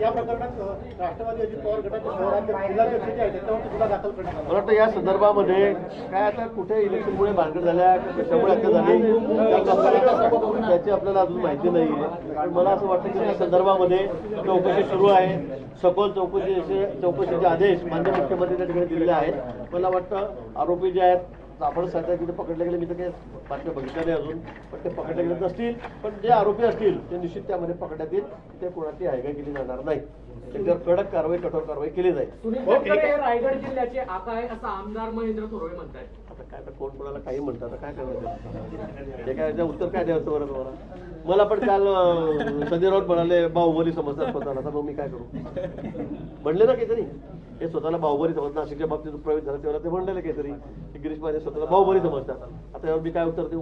या प्रकरणात राष्ट्रवादी अजित पवार गटाच्या शहरात जिल्हाध्यक्ष जे आहेत त्याच्यावरती गुन्हा दाखल करण्यात आला. मला वाटतं या संदर्भामध्ये काय आता कुठे इलेक्शनमुळे भानगड झाल्या कशामुळे आता झाली त्याची आपल्याला अजून माहिती नाही आहे. कारण मला असं वाटतं की या संदर्भामध्ये चौकशी सुरू आहे. सखोल चौकशीचे आदेश माननीय मुख्यमंत्री त्या ठिकाणी दिलेले आहेत. मला वाटतं आरोपी जे आहेत आपण सध्या तिथे पकडले गेले, मी तर काही बातम्या बघितल्या नाही अजून, पण ते पकडले गेले नसतील. पण जे आरोपी असतील ते निश्चित त्यामध्ये पकडण्यात येईल. ते कोणाची हायगाय केली जाणार नाही. त्याच्यावर कडक कारवाई कठोर कारवाई केली जाईल. रायगड जिल्ह्याचे आता आहे असं आमदार महेंद्र थोरवे म्हणतायत. आता काय तर कोण कोणाला काही म्हणतात, काय करणार ते काय उत्तर काय द्यायचं बरं तुम्हाला. मला पण काल संजय राऊत म्हणाले बाहुबली समजतात स्वतःला, तर मग मी काय करू. म्हणले ना काहीतरी हे स्वतःला बाहुबली समजतात. नाशिकच्या बाबतीत प्रवेश झाला तेव्हा ते म्हणलेलं काहीतरी गिरीश महाजन स्वतःला बाहुबली समजतात. आता यावर मी काय उत्तर देऊ.